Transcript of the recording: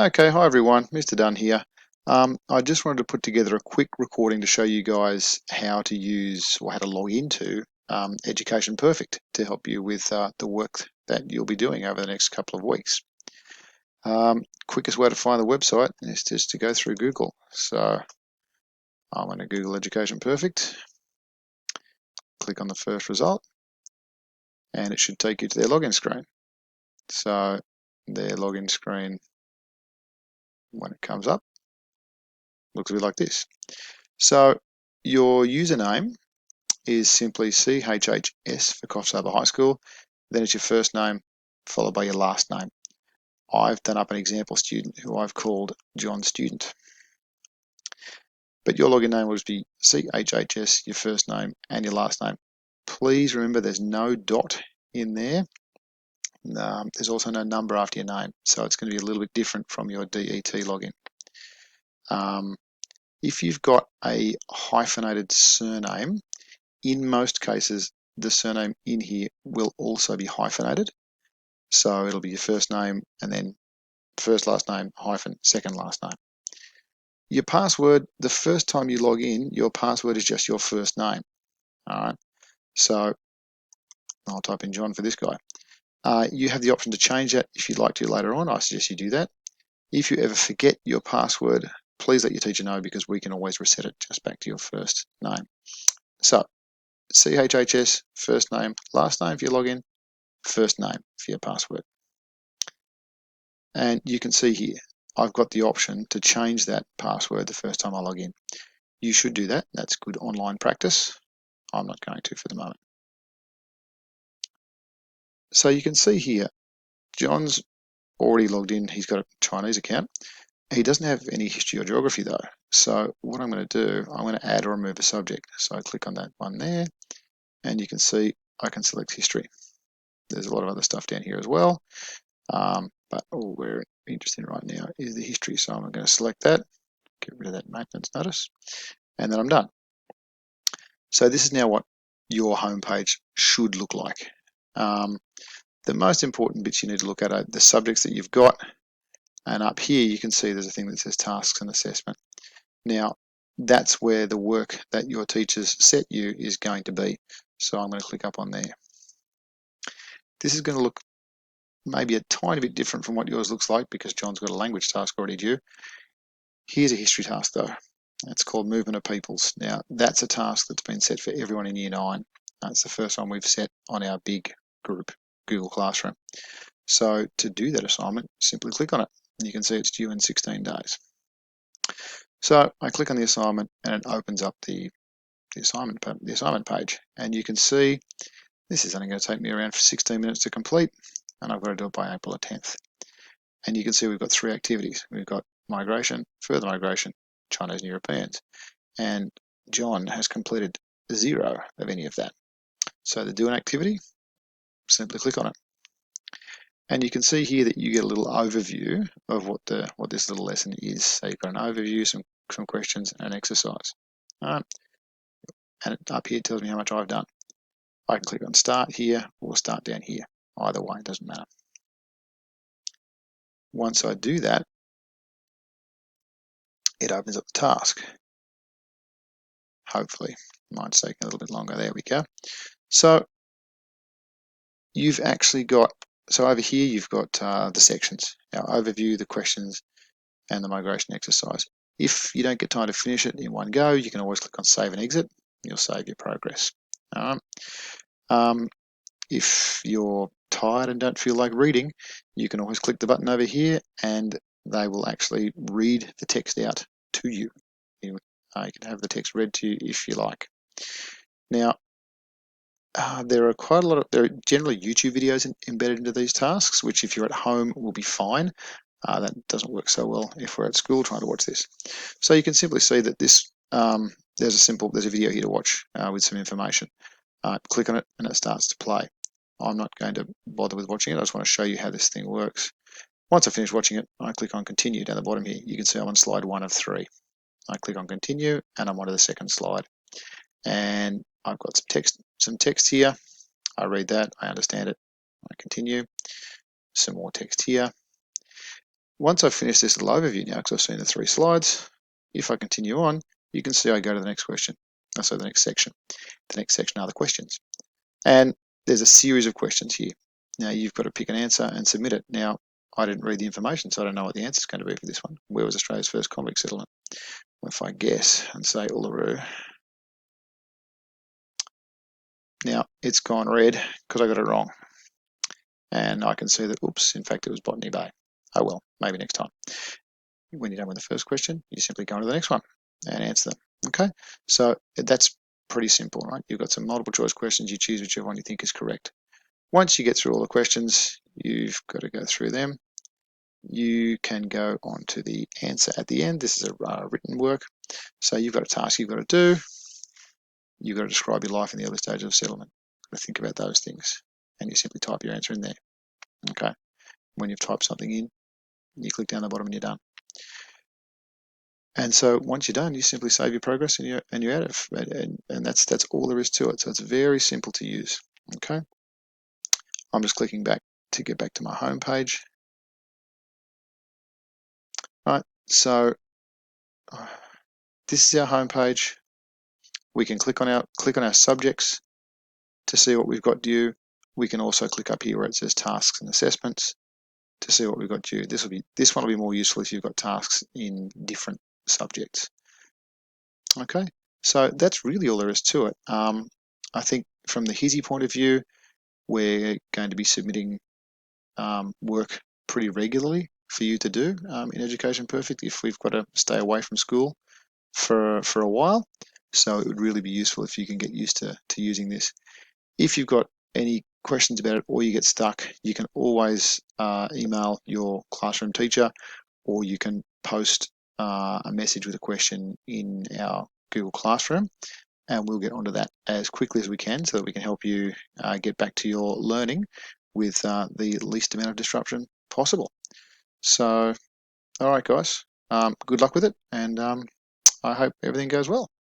Okay, hi everyone, Mr. Dunn here. I just wanted to put together a quick recording to show you guys how to use or how to log into Education Perfect to help you with the work that you'll be doing over the next couple of weeks. Quickest way to find the website is just to go through Google. So I'm going to Google Education Perfect, click on the first result, and it should take you to their login screen. So their login screen, when it comes up, looks a bit like this. So your username is simply CHHS for Coffs Harbour High School. Then it's your first name followed by your last name. I've done up an example student who I've called John Student. But your login name will just be CHHS, your first name and your last name. Please remember there's no dot in there. There's also no number after your name, so it's going to be a little bit different from your DET login. If you've got a hyphenated surname, in most cases, the surname in here will also be hyphenated. So it'll be your first name and then first last name hyphen second last name. Your password, the first time you log in, your password is just your first name. All right. So I'll type in John for this guy. You have the option to change that if you'd like to later on. I suggest you do that. If you ever forget your password, please let your teacher know because we can always reset it just back to your first name. So CHHS, first name, last name for your login, first name for your password. And you can see here, I've got the option to change that password the first time I log in. You should do that. That's good online practice. I'm not going to for the moment. So you can see here, John's already logged in. He's got a Chinese account. He doesn't have any history or geography though. So what I'm going to do, I'm going to add or remove a subject. So I click on that one there, and you can see I can select history. There's a lot of other stuff down here as well. But all we're interested in right now is the history. So I'm going to select that, get rid of that maintenance notice, and then I'm done. So this is now what your homepage should look like. The most important bits you need to look at are the subjects that you've got, and up here you can see there's a thing that says tasks and assessment. Now that's where the work that your teachers set you is going to be. So I'm going to click up on there. This is going to look maybe a tiny bit different from what yours looks like because John's got a language task already due. Here's a history task though. It's called Movement of Peoples. Now that's a task that's been set for everyone in Year 9. That's the first one we've set on our big group, Google Classroom. So to do that assignment, simply click on it. And you can see it's due in 16 days. So I click on the assignment and it opens up the assignment page. And you can see this is only going to take me around 16 minutes to complete. And I've got to do it by April the 10th. And you can see we've got 3 activities. We've got migration, further migration, Chinese and Europeans. And John has completed 0 of any of that. So to do an activity, simply click on it. And you can see here that you get a little overview of what this little lesson is. So you've got an overview, some questions, and an exercise. All right. And up here it tells me how much I've done. I can click on start here or start down here. Either way, it doesn't matter. Once I do that, it opens up the task. Hopefully, mine's taking a little bit longer. There we go. So you've actually got, so over here you've got the sections, our overview, the questions, and the migration exercise. If you don't get time to finish it in one go, you can always click on save and exit. You'll save your progress. If you're tired and don't feel like reading, you can always click the button over here and they will actually read the text out to you. You can have the text read to you if you like. Now, there are generally YouTube videos embedded into these tasks, which if you're at home will be fine. That doesn't work so well if we're at school trying to watch this. So you can simply see that this there's a video here to watch with some information. Click on it and it starts to play. I'm not going to bother with watching it. I just want to show you how this thing works. Once I finish watching it, I click on continue down the bottom here. You can see I'm on slide 1 of 3. I click on continue and I'm on to the second slide. And I've got some text here. I read that, I understand it. I continue. Some more text here. once I've finished this little overview now, because I've seen the 3 slides, if I continue on, you can see I go to the next question. So the next section. The next section are the questions. And there's a series of questions here. Now you've got to pick an answer and submit it. Now, I didn't read the information, so I don't know what the answer is going to be for this one. Where was Australia's first convict settlement? If I guess and say Uluru. Now, it's gone red because I got it wrong. And I can see that, oops, in fact, it was Botany Bay. Oh well, maybe next time. When you're done with the first question, you simply go on to the next one and answer them. Okay, so that's pretty simple, right? You've got some multiple choice questions. You choose whichever one you think is correct. Once you get through all the questions, you've got to go through them. You can go on to the answer at the end. This is a written work. So you've got a task you've got to do. You've got to describe your life in the early stages of settlement. You've got to think about those things. And you simply type your answer in there. Okay. When you've typed something in, you click down the bottom and you're done. And so once you're done, you simply save your progress and you're out of it. And that's all there is to it. So it's very simple to use. Okay. I'm just clicking back to get back to my home page. Right. So this is our home page. We can click on our subjects to see what we've got due. We can also click up here where it says tasks and assessments to see what we've got due. This one will be more useful if you've got tasks in different subjects. Okay, so that's really all there is to it. I think from the HISI point of view, we're going to be submitting work pretty regularly for you to do in Education Perfect if we've got to stay away from school for a while. So it would really be useful if you can get used to using this. If you've got any questions about it or you get stuck, you can always email your classroom teacher, or you can post a message with a question in our Google Classroom, and we'll get onto that as quickly as we can so that we can help you get back to your learning with the least amount of disruption possible. So, all right, guys, good luck with it, and I hope everything goes well.